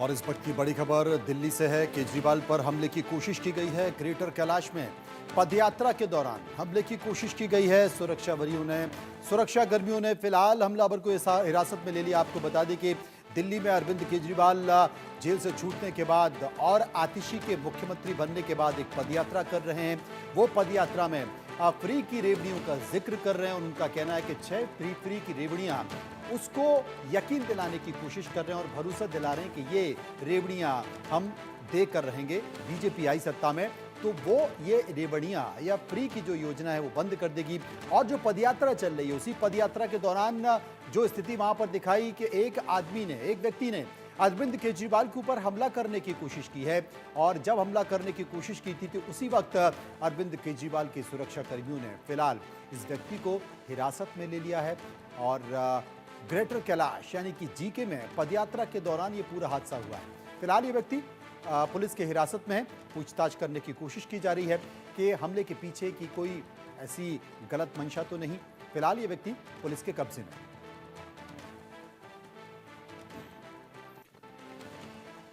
और इस वक्त की बड़ी खबर दिल्ली से है। केजरीवाल पर हमले की कोशिश की गई है। ग्रेटर कैलाश में पदयात्रा के दौरान हमले की कोशिश की गई है। सुरक्षा कर्मियों ने फिलहाल हमलावर को हिरासत में ले लिया। आपको बता दें कि दिल्ली में अरविंद केजरीवाल जेल से छूटने के बाद और आतिशी के मुख्यमंत्री बनने के बाद एक पदयात्रा कर रहे हैं। वो पदयात्रा में फ्री की रेवड़ियों का जिक्र कर रहे हैं। उनका कहना है कि 6 फ्री की रेवड़ियां उसको यकीन दिलाने की कोशिश कर रहे हैं और भरोसा दिला रहे हैं कि ये रेवड़ियां हम देकर रहेंगे। बीजेपी आई सत्ता में तो वो ये रेवड़ियां या फ्री की जो योजना है वो बंद कर देगी। और जो पदयात्रा चल रही है उसी पदयात्रा के दौरान जो स्थिति वहां पर दिखाई कि एक व्यक्ति ने अरविंद केजरीवाल के ऊपर हमला करने की कोशिश की है। और जब हमला करने की कोशिश की थी तो उसी वक्त अरविंद केजरीवाल के सुरक्षा कर्मियों ने फिलहाल इस व्यक्ति को हिरासत में ले लिया है। और ग्रेटर कैलाश यानी कि जीके में पदयात्रा के दौरान ये पूरा हादसा हुआ है। फिलहाल ये व्यक्ति पुलिस के हिरासत में है। पूछताछ करने की कोशिश की जा रही है कि हमले के पीछे की कोई ऐसी गलत मंशा तो नहीं। फिलहाल ये व्यक्ति पुलिस के कब्जे में है।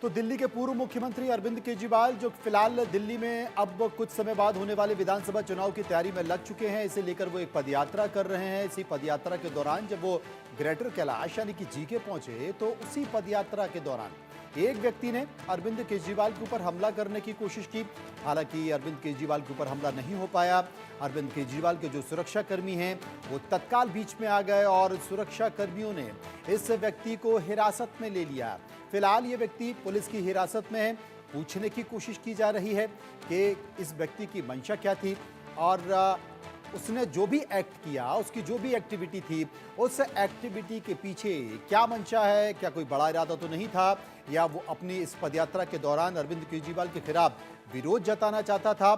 तो दिल्ली के पूर्व मुख्यमंत्री अरविंद केजरीवाल जो फिलहाल दिल्ली में अब कुछ समय बाद होने वाले विधानसभा चुनाव की तैयारी में लग चुके हैं। इसे लेकर वो एक पदयात्रा कर रहे हैं। इसी पदयात्रा के दौरान जब वो ग्रेटर कैलाश यानी कि जीके पहुंचे तो उसी पदयात्रा के दौरान एक व्यक्ति ने अरविंद केजरीवाल के ऊपर हमला करने की कोशिश की। हालांकि अरविंद केजरीवाल के ऊपर हमला नहीं हो पाया। अरविंद केजरीवाल के जो सुरक्षा कर्मी हैं वो तत्काल बीच में आ गए और सुरक्षा कर्मियों ने इस व्यक्ति को हिरासत में ले लिया। फिलहाल ये व्यक्ति पुलिस की हिरासत में है। पूछने की कोशिश की जा रही है कि इस व्यक्ति की मंशा क्या थी और उसने जो भी एक्ट किया, उसकी जो भी एक्टिविटी थी, उस एक्टिविटी के पीछे क्या मंशा है, क्या कोई बड़ा इरादा तो नहीं था या वो अपनी इस पदयात्रा के दौरान अरविंद केजरीवाल के खिलाफ विरोध जताना चाहता था।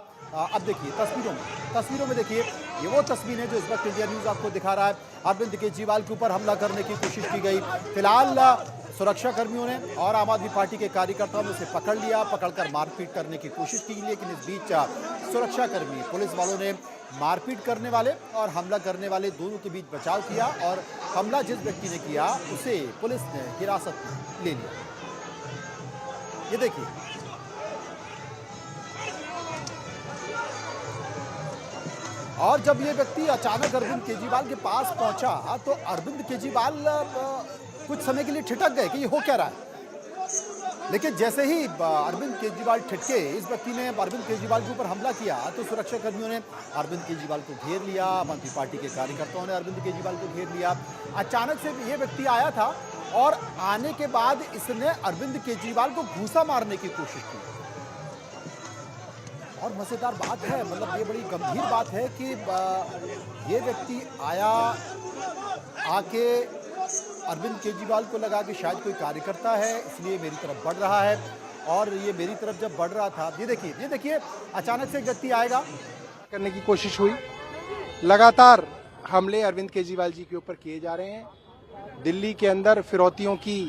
अब देखिए तस्वीरों में देखिए, ये वो तस्वीर है जो इस वक्त इंडिया न्यूज़ आपको दिखा रहा है। अरविंद केजरीवाल के ऊपर हमला करने की कोशिश की गई। फिलहाल सुरक्षा कर्मियों ने और आम आदमी पार्टी के कार्यकर्ताओं ने उसे पकड़ लिया, पकड़कर मारपीट करने की कोशिश की, लेकिन इस बीच सुरक्षा कर्मी पुलिस वालों ने मारपीट करने वाले और हमला करने वाले दोनों के बीच बचाव किया और हमला जिस व्यक्ति ने किया उसे पुलिस ने हिरासत में ले लिया। ये देखिए, और जब ये व्यक्ति अचानक अरविंद केजरीवाल के पास पहुंचा तो अरविंद केजरीवाल कुछ समय के लिए ठिठक गए कि ये हो क्या रहा है। लेकिन जैसे ही अरविंद केजरीवाल ठिठके, इस व्यक्ति ने अरविंद केजरीवाल के ऊपर हमला किया तो सुरक्षा कर्मियों ने अरविंद केजरीवाल को घेर लिया। आम आदमी पार्टी के कार्यकर्ताओं ने अरविंद केजरीवाल को घेर लिया। अचानक से ये व्यक्ति आया था और आने के बाद इसने अरविंद केजरीवाल को घूंसा मारने की कोशिश की। और मजेदार बात है, मतलब ये बड़ी गंभीर बात है कि ये व्यक्ति आया, आके अरविंद केजरीवाल को लगा कि शायद कोई कार्यकर्ता है इसलिए मेरी तरफ बढ़ रहा है। और ये मेरी तरफ जब बढ़ रहा था, ये देखिए अचानक से एक व्यक्ति आएगा करने की कोशिश हुई। लगातार हमले अरविंद केजरीवाल जी के ऊपर किए जा रहे हैं। दिल्ली के अंदर फिरौतियों की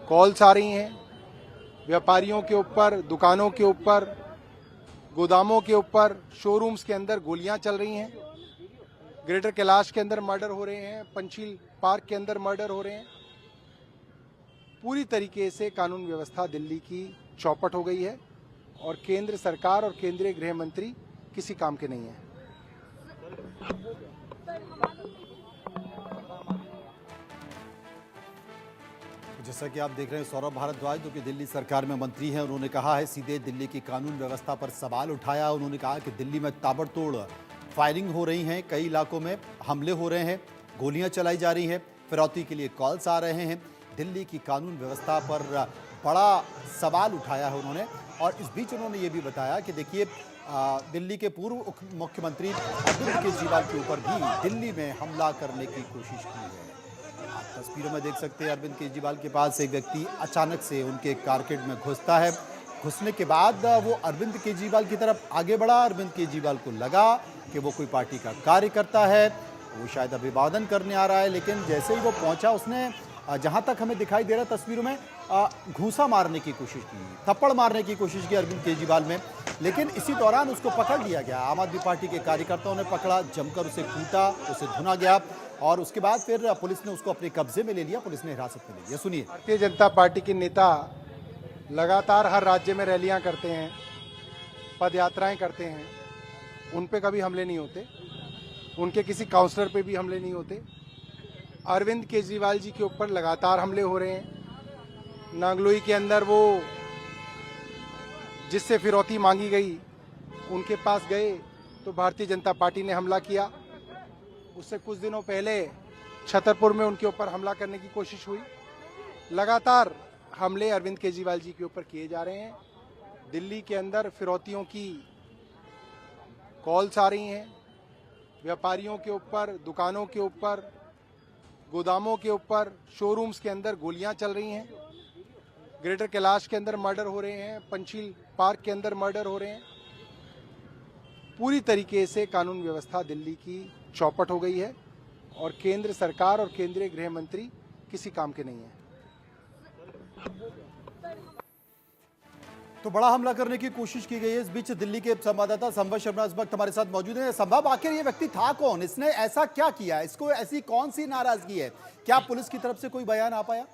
कॉल्स आ रही हैं, व्यापारियों के ऊपर, दुकानों के ऊपर, गोदामों के ऊपर, शोरूम्स के अंदर गोलियां चल रही हैं। ग्रेटर कैलाश के अंदर मर्डर हो रहे हैं, पंचशील पार्क के अंदर मर्डर हो रहे हैं। पूरी तरीके से कानून व्यवस्था दिल्ली की चौपट हो गई है और केंद्र सरकार और केंद्रीय गृह मंत्री किसी काम के नहीं है। जैसा कि आप देख रहे हैं, सौरभ भारद्वाज जो कि दिल्ली सरकार में मंत्री हैं, उन्होंने कहा है, सीधे दिल्ली की कानून व्यवस्था पर सवाल उठाया। उन्होंने कहा कि दिल्ली में ताबड़तोड़ फायरिंग हो रही हैं, कई इलाकों में हमले हो रहे हैं, गोलियां चलाई जा रही हैं, फिरौती के लिए कॉल्स आ रहे हैं। दिल्ली की कानून व्यवस्था पर बड़ा सवाल उठाया है उन्होंने। और इस बीच उन्होंने ये भी बताया कि देखिए, दिल्ली के पूर्व मुख्यमंत्री अरविंद केजरीवाल के ऊपर भी दिल्ली में हमला करने की कोशिश की है। आप तस्वीरों में देख सकते हैं, अरविंद केजरीवाल के पास एक व्यक्ति अचानक से उनके कारकेड में घुसता है। घुसने के बाद वो अरविंद केजरीवाल की तरफ आगे बढ़ा। अरविंद केजरीवाल को लगा कि वो कोई पार्टी का कार्यकर्ता है, वो शायद अभिवादन करने आ रहा है, लेकिन जैसे ही वो पहुंचा, उसने जहां तक हमें दिखाई दे रहा तस्वीरों में घूंसा मारने की कोशिश की, थप्पड़ मारने की कोशिश की अरविंद केजरीवाल में, लेकिन इसी दौरान उसको पकड़ लिया गया। आम आदमी पार्टी के कार्यकर्ताओं ने पकड़ा, जमकर उसे कूटा, उसे धुना गया और उसके बाद फिर पुलिस ने उसको अपने कब्जे में ले लिया, पुलिस ने हिरासत में ले लिया। सुनिए। भारतीय जनता पार्टी के नेता लगातार हर राज्य में रैलियां करते हैं, पद यात्राएं करते हैं, उन पे कभी हमले नहीं होते, उनके किसी काउंसलर पे भी हमले नहीं होते। अरविंद केजरीवाल जी के ऊपर लगातार हमले हो रहे हैं। नांगलोई के अंदर वो जिससे फिरौती मांगी गई उनके पास गए तो भारतीय जनता पार्टी ने हमला किया। उससे कुछ दिनों पहले छतरपुर में उनके ऊपर हमला करने की कोशिश हुई। लगातार हमले अरविंद केजरीवाल जी के ऊपर किए जा रहे हैं। दिल्ली के अंदर फिरौतियों की कॉल्स आ रही हैं, व्यापारियों के ऊपर, दुकानों के ऊपर, गोदामों के ऊपर, शोरूम्स के अंदर गोलियां चल रही हैं। ग्रेटर कैलाश के अंदर मर्डर हो रहे हैं, पंचशील पार्क के अंदर मर्डर हो रहे हैं। पूरी तरीके से कानून व्यवस्था दिल्ली की चौपट हो गई है और केंद्र सरकार और केंद्रीय गृह मंत्री किसी काम के नहीं है। तो बड़ा हमला करने की कोशिश की गई है। इस बीच दिल्ली के संवाददाता संभव शर्मा इस वक्त हमारे साथ मौजूद हैं। संभव, आखिर ये व्यक्ति था कौन? इसने ऐसा क्या किया? इसको ऐसी कौन सी नाराजगी है? क्या पुलिस की तरफ से कोई बयान आ पाया?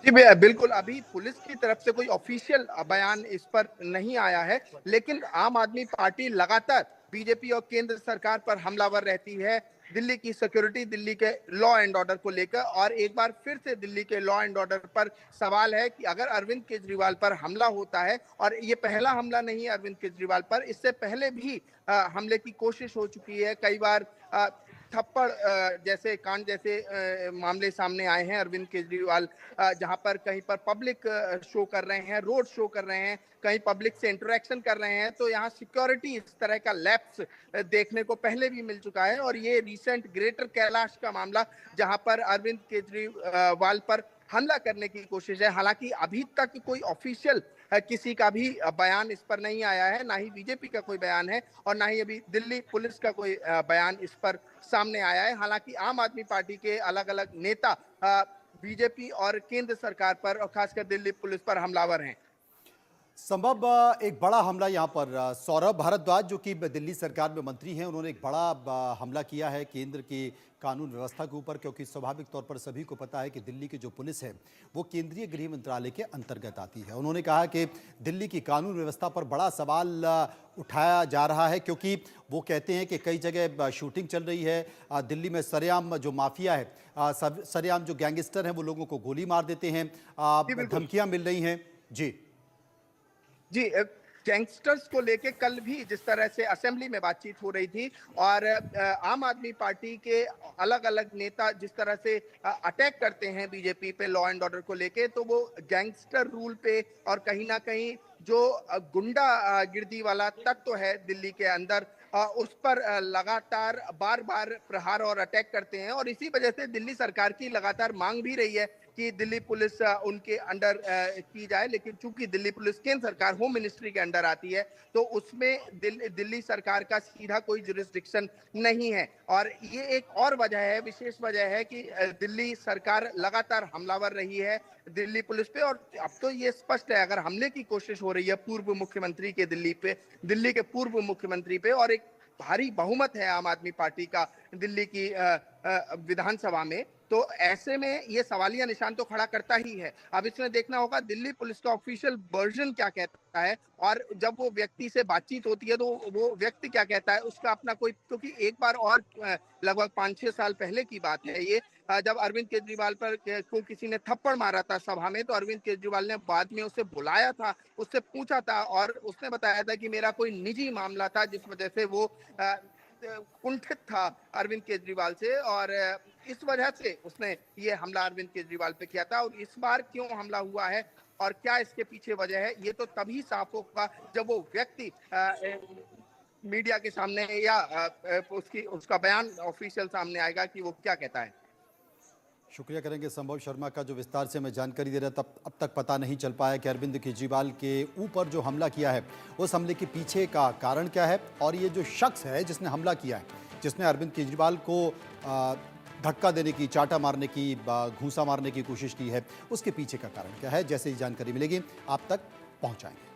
जी बिल्कुल, अभी पुलिस की तरफ से कोई ऑफिशियल बयान इस पर नहीं आया है, लेकिन आम आदमी पार्टी लगातार बीजेपी और केंद्र सरकार पर हमलावर रहती है। दिल्ली की सिक्योरिटी, दिल्ली के लॉ एंड ऑर्डर को लेकर, और एक बार फिर से दिल्ली के लॉ एंड ऑर्डर पर सवाल है कि अगर अरविंद केजरीवाल पर हमला होता है, और ये पहला हमला नहीं है अरविंद केजरीवाल पर, इससे पहले भी हमले की कोशिश हो चुकी है। कई बार थप्पड़ जैसे कांड जैसे मामले सामने आए हैं। अरविंद केजरीवाल जहां पर कहीं पर पब्लिक शो कर रहे हैं, रोड शो कर रहे हैं, कहीं पब्लिक से इंटरेक्शन कर रहे हैं, तो यहाँ सिक्योरिटी इस तरह का लैप्स देखने को पहले भी मिल चुका है। और ये रिसेंट ग्रेटर कैलाश का मामला, जहां पर अरविंद केजरीवाल पर हमला करने की कोशिश है। हालांकि अभी तक कोई ऑफिशियल किसी का भी बयान इस पर नहीं आया है, ना ही बीजेपी का कोई बयान है और ना ही अभी दिल्ली पुलिस का कोई बयान इस पर सामने आया है। हालांकि आम आदमी पार्टी के अलग अलग नेता बीजेपी और केंद्र सरकार पर और खासकर दिल्ली पुलिस पर हमलावर हैं। संभव, एक बड़ा हमला यहाँ पर सौरभ भारद्वाज जो कि दिल्ली सरकार में मंत्री हैं, उन्होंने एक बड़ा हमला किया है केंद्र की कानून व्यवस्था के ऊपर, क्योंकि स्वाभाविक तौर पर सभी को पता है कि दिल्ली की जो पुलिस है वो केंद्रीय गृह मंत्रालय के अंतर्गत आती है। उन्होंने कहा कि दिल्ली की कानून व्यवस्था पर बड़ा सवाल उठाया जा रहा है, क्योंकि वो कहते हैं कि कई जगह शूटिंग चल रही है। दिल्ली में सरेआम जो माफिया है, सरेआम जो गैंगस्टर हैं, वो लोगों को गोली मार देते हैं, धमकियाँ मिल रही हैं। जी, गैंगस्टर्स को लेके कल भी जिस तरह से असेंबली में बातचीत हो रही थी और आम आदमी पार्टी के अलग अलग नेता जिस तरह से अटैक करते हैं बीजेपी पे लॉ एंड ऑर्डर को लेके, तो वो गैंगस्टर रूल पे और कहीं ना कहीं जो गुंडा गिरदी वाला तत्व है दिल्ली के अंदर, उस पर लगातार बार बार प्रहार और अटैक करते हैं। और इसी वजह से दिल्ली सरकार की लगातार मांग भी रही है कि दिल्ली पुलिस उनके अंडर की जाए, लेकिन चूंकि दिल्ली पुलिस केंद्र सरकार होम मिनिस्ट्री के अंडर आती है, तो उसमें दिल्ली सरकार का सीधा कोई जुरिस्डिक्शन नहीं है। और ये एक और वजह है, विशेष वजह है कि दिल्ली सरकार लगातार हमलावर रही है दिल्ली पुलिस पे। और अब तो ये स्पष्ट है, अगर हमले की कोशिश हो रही है पूर्व मुख्यमंत्री के दिल्ली के पूर्व मुख्यमंत्री पे, और एक भारी बहुमत है आम आदमी पार्टी का दिल्ली की विधानसभा में, तो ऐसे में ये सवालिया निशान तो खड़ा करता ही है। अब इसमें देखना होगा दिल्ली पुलिस का ऑफिशियल वर्जन क्या कहता है, और जब वो व्यक्ति से बातचीत होती है तो वो व्यक्ति क्या कहता है, उसका अपना कोई, क्योंकि एक बार और लगभग 5-6 साल पहले की बात है ये, जब अरविंद केजरीवाल पर को किसी ने थप्पड़ मारा था सभा में, तो अरविंद केजरीवाल ने बाद में उसे बुलाया था, उससे पूछा था और उसने बताया था कि मेरा कोई निजी मामला था जिस वजह से वो कुंठित था अरविंद केजरीवाल से, और इस वजह से उसने ये हमला अरविंद केजरीवाल पे किया था। और इस बार क्यों हमला हुआ है और क्या इसके पीछे वजह है, ये तो तभी साफ होगा जब वो व्यक्ति मीडिया के सामने या उसका बयान ऑफिशियल सामने आएगा कि वो क्या कहता है। शुक्रिया करेंगे संभव शर्मा का, जो विस्तार से हमें जानकारी दे रहा था। अब तक पता नहीं चल पाया कि अरविंद केजरीवाल के ऊपर जो हमला किया है उस हमले के पीछे का कारण क्या है, और ये जो शख्स है जिसने हमला किया है, जिसने अरविंद केजरीवाल को धक्का देने की, चाटा मारने की, घूंसा मारने की कोशिश की है, उसके पीछे का कारण क्या है, जैसे ही जानकारी मिलेगी आप तक पहुंचाएंगे।